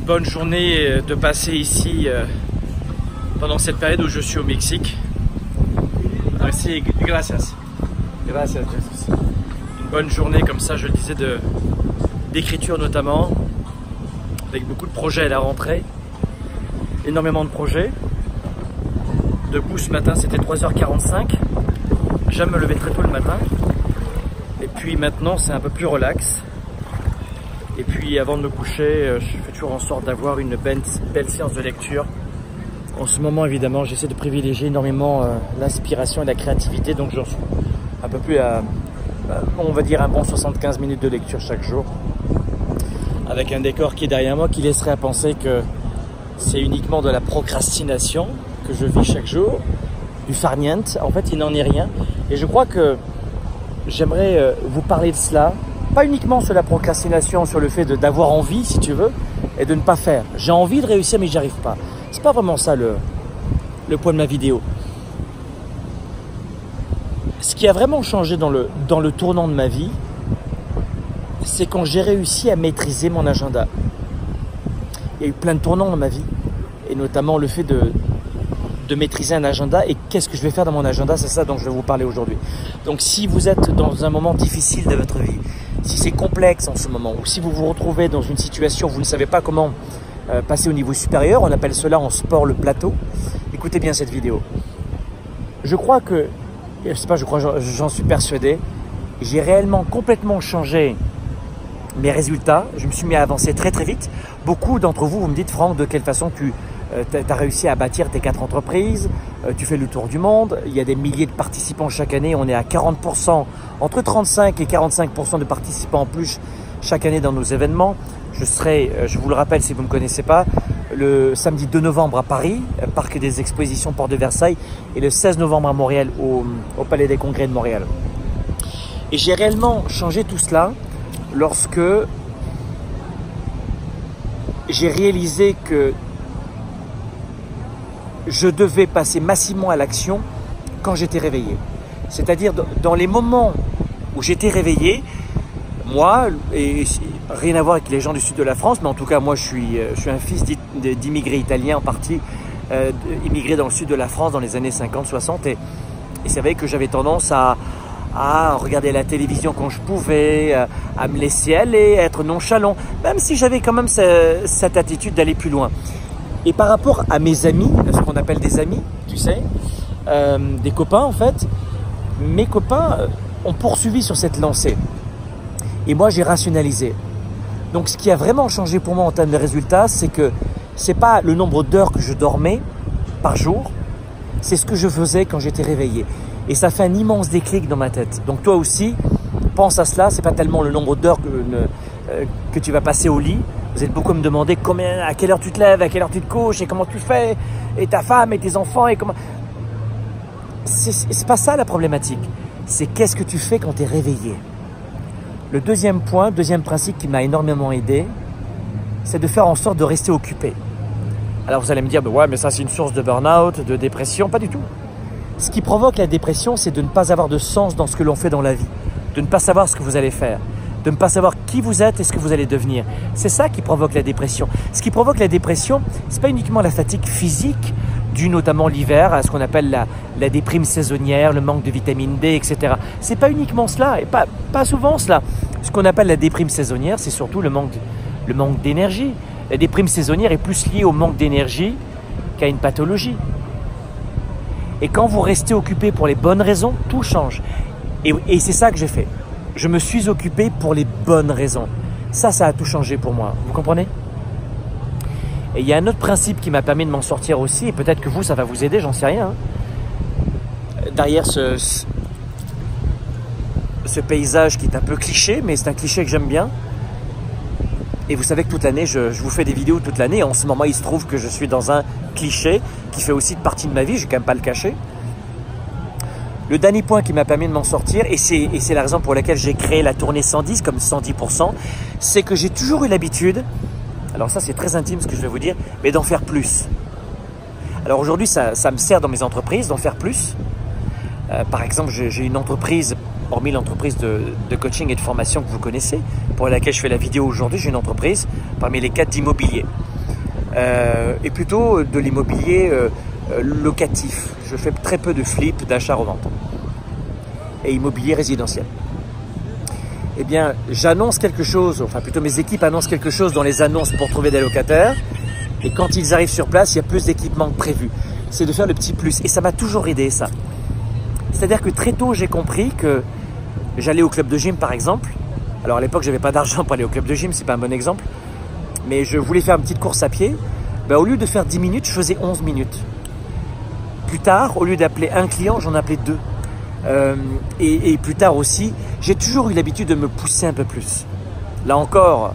bonne journée de passer ici pendant cette période où je suis au Mexique. Merci, gracias. Gracias, Jesus. Une bonne journée comme ça, je le disais, d'écriture notamment, avec beaucoup de projets à la rentrée, énormément de projets. Debout ce matin, c'était 3h45. J'aime me lever très tôt le matin. Et puis maintenant, c'est un peu plus relax. Et puis avant de me coucher, je fais toujours en sorte d'avoir une belle séance de lecture. En ce moment, évidemment, j'essaie de privilégier énormément l'inspiration et la créativité. Donc j'en suis un peu plus à, on va dire, un bon 75 minutes de lecture chaque jour. Avec un décor qui est derrière moi qui laisserait à penser que c'est uniquement de la procrastination que je vis chaque jour. Du farniente. En fait, il n'en est rien. Et je crois que j'aimerais vous parler de cela. Pas uniquement sur la procrastination, sur le fait d'avoir envie, si tu veux, et de ne pas faire. J'ai envie de réussir, mais j'y arrive pas. C'est pas vraiment ça le point de ma vidéo. Ce qui a vraiment changé dans le tournant de ma vie, c'est quand j'ai réussi à maîtriser mon agenda. Il y a eu plein de tournants dans ma vie, et notamment le fait de maîtriser un agenda. Et qu'est-ce que je vais faire dans mon agenda? C'est ça dont je vais vous parler aujourd'hui. Donc si vous êtes dans un moment difficile de votre vie, si c'est complexe en ce moment, ou si vous vous retrouvez dans une situation où vous ne savez pas comment passer au niveau supérieur, on appelle cela en sport le plateau, écoutez bien cette vidéo. Je crois que, je sais pas, j'en suis persuadé, j'ai réellement complètement changé mes résultats. Je me suis mis à avancer très très vite. Beaucoup d'entre vous, vous me dites, Franck, de quelle façon tu as réussi à bâtir tes 4 entreprises, tu fais le tour du monde, il y a des milliers de participants chaque année, on est à 40%, entre 35 et 45% de participants en plus chaque année dans nos événements. Je serai, je vous le rappelle si vous ne me connaissez pas, le samedi 2 novembre à Paris, Parc des Expositions Porte de Versailles, et le 16 novembre à Montréal, au Palais des Congrès de Montréal. Et j'ai réellement changé tout cela lorsque j'ai réalisé que je devais passer massivement à l'action quand j'étais réveillé. C'est-à-dire dans les moments où j'étais réveillé, moi, et rien à voir avec les gens du sud de la France, mais en tout cas moi je suis un fils d'immigrés italiens en partie, immigrés dans le sud de la France dans les années 50-60, et c'est vrai que j'avais tendance à regarder la télévision quand je pouvais, à me laisser aller, à être nonchalant, même si j'avais quand même cette attitude d'aller plus loin. Et par rapport à mes amis, ce qu'on appelle des amis, tu sais, des copains en fait, mes copains ont poursuivi sur cette lancée. Et moi, j'ai rationalisé. Donc, ce qui a vraiment changé pour moi en termes de résultats, c'est que ce n'est pas le nombre d'heures que je dormais par jour, c'est ce que je faisais quand j'étais réveillé. Et ça fait un immense déclic dans ma tête. Donc, toi aussi, pense à cela. Ce n'est pas tellement le nombre d'heures que tu vas passer au lit. Vous êtes beaucoup à me demander à quelle heure tu te lèves, à quelle heure tu te couches et comment tu fais, et ta femme et tes enfants et comment… C'est pas ça la problématique. C'est qu'est-ce que tu fais quand tu es réveillé. Le deuxième point, deuxième principe qui m'a énormément aidé, c'est de faire en sorte de rester occupé. Alors vous allez me dire, ouais, mais ça c'est une source de burn-out, de dépression. Pas du tout. Ce qui provoque la dépression, c'est de ne pas avoir de sens dans ce que l'on fait dans la vie, de ne pas savoir ce que vous allez faire, de ne pas savoir qui vous êtes et ce que vous allez devenir. C'est ça qui provoque la dépression. Ce qui provoque la dépression, ce n'est pas uniquement la fatigue physique, due notamment l'hiver, à ce qu'on appelle la déprime saisonnière, le manque de vitamine D, etc. Ce n'est pas uniquement cela, et pas souvent cela. Ce qu'on appelle la déprime saisonnière, c'est surtout le manque d'énergie. La déprime saisonnière est plus liée au manque d'énergie qu'à une pathologie. Et quand vous restez occupé pour les bonnes raisons, tout change. Et c'est ça que j'ai fait. Je me suis occupé pour les bonnes raisons. Ça a tout changé pour moi. Vous comprenez? Et il y a un autre principe qui m'a permis de m'en sortir aussi, et peut-être que vous, ça va vous aider, j'en sais rien. Derrière ce paysage qui est un peu cliché, mais c'est un cliché que j'aime bien. Et vous savez que toute l'année, je vous fais des vidéos toute l'année. En ce moment, il se trouve que je suis dans un cliché qui fait aussi partie de ma vie, je ne vais quand même pas le cacher. Le dernier point qui m'a permis de m'en sortir, et c'est la raison pour laquelle j'ai créé la tournée 110 comme 110%, c'est que j'ai toujours eu l'habitude, alors ça c'est très intime ce que je vais vous dire, mais d'en faire plus. Alors aujourd'hui, ça me sert dans mes entreprises d'en faire plus. Par exemple, j'ai une entreprise, hormis l'entreprise de coaching et de formation que vous connaissez, pour laquelle je fais la vidéo aujourd'hui, j'ai une entreprise parmi les 4 d'immobilier. et plutôt de l'immobilier locatif. Je fais très peu de flip, d'achat-revente et immobilier résidentiel. Eh bien, j'annonce quelque chose, enfin plutôt mes équipes annoncent quelque chose dans les annonces pour trouver des locataires. Et quand ils arrivent sur place, il y a plus d'équipements que prévu. C'est de faire le petit plus. Et ça m'a toujours aidé, ça. C'est-à-dire que très tôt, j'ai compris que j'allais au club de gym, par exemple. Alors à l'époque, je n'avais pas d'argent pour aller au club de gym, c'est pas un bon exemple. Mais je voulais faire une petite course à pied. Ben, au lieu de faire 10 minutes, je faisais 11 minutes. Plus tard, au lieu d'appeler un client, j'en appelais 2. Et plus tard aussi, j'ai toujours eu l'habitude de me pousser un peu plus. Là encore,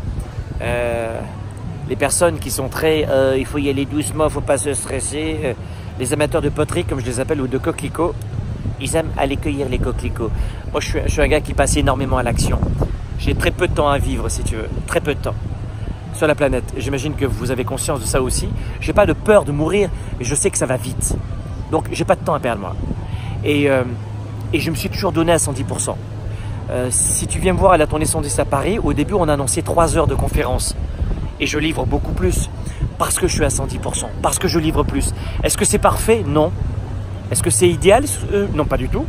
les personnes qui sont très il faut y aller doucement, il ne faut pas se stresser, les amateurs de poterie, comme je les appelle, ou de coquelicots, ils aiment aller cueillir les coquelicots. Moi, je suis un gars qui passe énormément à l'action. J'ai très peu de temps à vivre, si tu veux, très peu de temps sur la planète. J'imagine que vous avez conscience de ça aussi. Je n'ai pas de peur de mourir, mais je sais que ça va vite. Donc, je n'ai pas de temps à perdre, moi. Et je me suis toujours donné à 110%. Si tu viens me voir à la tournée 110 à Paris, au début, on a annoncé 3 heures de conférence. Et je livre beaucoup plus parce que je suis à 110%, parce que je livre plus. Est-ce que c'est parfait? Non. Est-ce que c'est idéal? Non, pas du tout.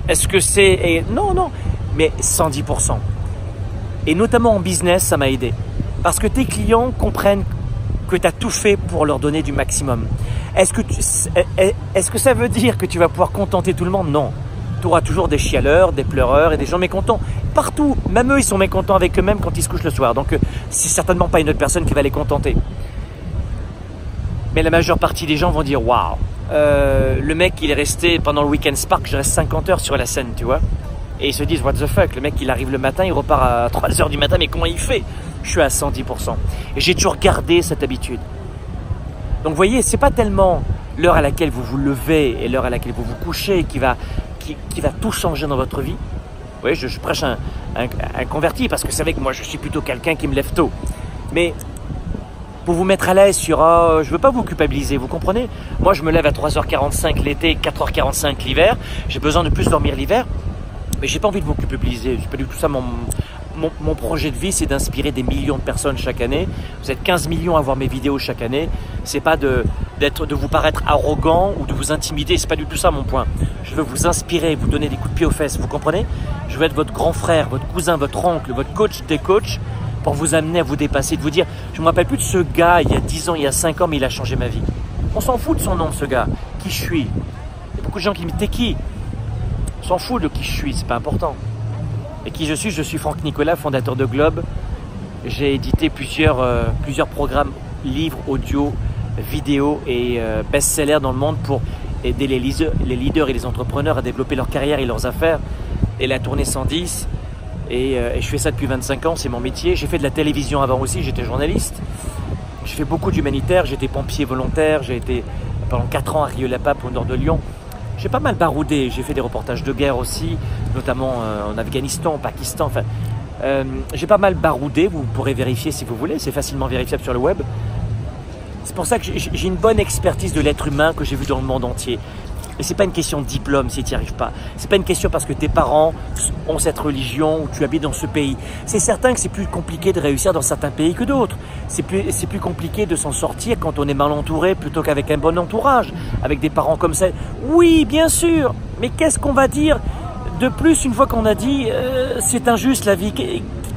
Est-ce que c'est... Non, non, mais 110%. Et notamment en business, ça m'a aidé. Parce que tes clients comprennent que tu as tout fait pour leur donner du maximum. Est-ce que ça veut dire que tu vas pouvoir contenter tout le monde? Non. Tu auras toujours des chialeurs, des pleureurs et des gens mécontents. Partout, même eux, ils sont mécontents avec eux-mêmes quand ils se couchent le soir. Donc, c'est certainement pas une autre personne qui va les contenter. Mais la majeure partie des gens vont dire « Waouh, le mec, il est resté pendant le week-end Spark, je reste 50 heures sur la scène, tu vois ?» Et ils se disent « What the fuck, le mec, il arrive le matin, il repart à 3 heures du matin, mais comment il fait ?» Je suis à 110%. Et j'ai toujours gardé cette habitude. Donc, vous voyez, c'est pas tellement l'heure à laquelle vous vous levez et l'heure à laquelle vous vous couchez qui va tout changer dans votre vie. Oui, je prêche un converti parce que c'est vrai que moi, je suis plutôt quelqu'un qui me lève tôt. Mais pour vous mettre à l'aise sur je ne veux pas vous culpabiliser, vous comprenez? Moi, je me lève à 3h45 l'été, 4h45 l'hiver. J'ai besoin de plus dormir l'hiver, mais je n'ai pas envie de vous culpabiliser. C'est pas du tout ça mon projet de vie, c'est d'inspirer des millions de personnes chaque année. Vous êtes 15 millions à voir mes vidéos chaque année. C'est pas de vous paraître arrogant ou de vous intimider. C'est pas du tout ça mon point. Je veux vous inspirer, vous donner des coups de pied aux fesses. Vous comprenez? Je veux être votre grand frère, votre cousin, votre oncle, votre coach des coachs pour vous amener à vous dépasser, de vous dire, je ne me rappelle plus de ce gars il y a 10 ans, il y a 5 ans, mais il a changé ma vie. On s'en fout de son nom, ce gars. Qui je suis? Il y a beaucoup de gens qui me disent, t'es qui? On s'en fout de qui je suis, c'est pas important. Et qui je suis Franck Nicolas, fondateur de Globe. J'ai édité plusieurs programmes, livres, audio, vidéos et best-sellers dans le monde pour aider les leaders et les entrepreneurs à développer leur carrière et leurs affaires. Et la tournée 110. Et je fais ça depuis 25 ans, c'est mon métier. J'ai fait de la télévision avant aussi, j'étais journaliste. J'ai fait beaucoup d'humanitaire, j'étais pompier volontaire, j'ai été pendant 4 ans à Rieux-la-Pape au nord de Lyon. J'ai pas mal baroudé, j'ai fait des reportages de guerre aussi, notamment en Afghanistan, au Pakistan. Enfin, j'ai pas mal baroudé, vous pourrez vérifier si vous voulez, c'est facilement vérifiable sur le web. C'est pour ça que j'ai une bonne expertise de l'être humain que j'ai vu dans le monde entier. Et c'est pas une question de diplôme si tu n'y arrives pas. C'est pas une question parce que tes parents ont cette religion ou tu habites dans ce pays. C'est certain que c'est plus compliqué de réussir dans certains pays que d'autres. C'est plus compliqué de s'en sortir quand on est mal entouré plutôt qu'avec un bon entourage, avec des parents comme ça. Oui, bien sûr, mais qu'est-ce qu'on va dire de plus une fois qu'on a dit c'est injuste la vie?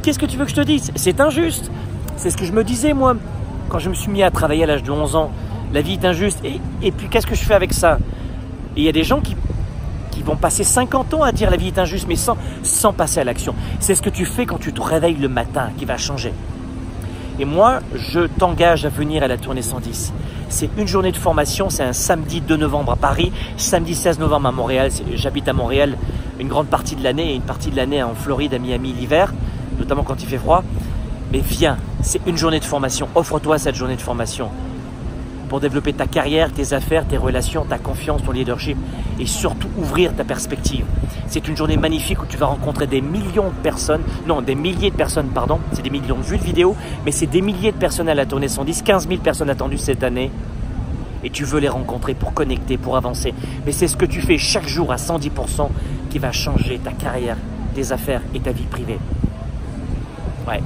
Qu'est-ce que tu veux que je te dise? C'est injuste. C'est ce que je me disais moi quand je me suis mis à travailler à l'âge de 11 ans. La vie est injuste. Et puis qu'est-ce que je fais avec ça? Et il y a des gens qui vont passer 50 ans à dire la vie est injuste, mais sans passer à l'action. C'est ce que tu fais quand tu te réveilles le matin qui va changer. Et moi, je t'engage à venir à la tournée 110. C'est une journée de formation, c'est un samedi 2 novembre à Paris, samedi 16 novembre à Montréal. J'habite à Montréal une grande partie de l'année et une partie de l'année en Floride, à Miami l'hiver, notamment quand il fait froid. Mais viens, c'est une journée de formation. Offre-toi cette journée de formation pour développer ta carrière, tes affaires, tes relations, ta confiance, ton leadership et surtout ouvrir ta perspective. C'est une journée magnifique où tu vas rencontrer des millions de personnes, non, des milliers de personnes, pardon, c'est des millions de vues de vidéos, mais c'est des milliers de personnes à la tournée 110, 15 000 personnes attendues cette année et tu veux les rencontrer pour connecter, pour avancer. Mais c'est ce que tu fais chaque jour à 110% qui va changer ta carrière, tes affaires et ta vie privée. Ouais.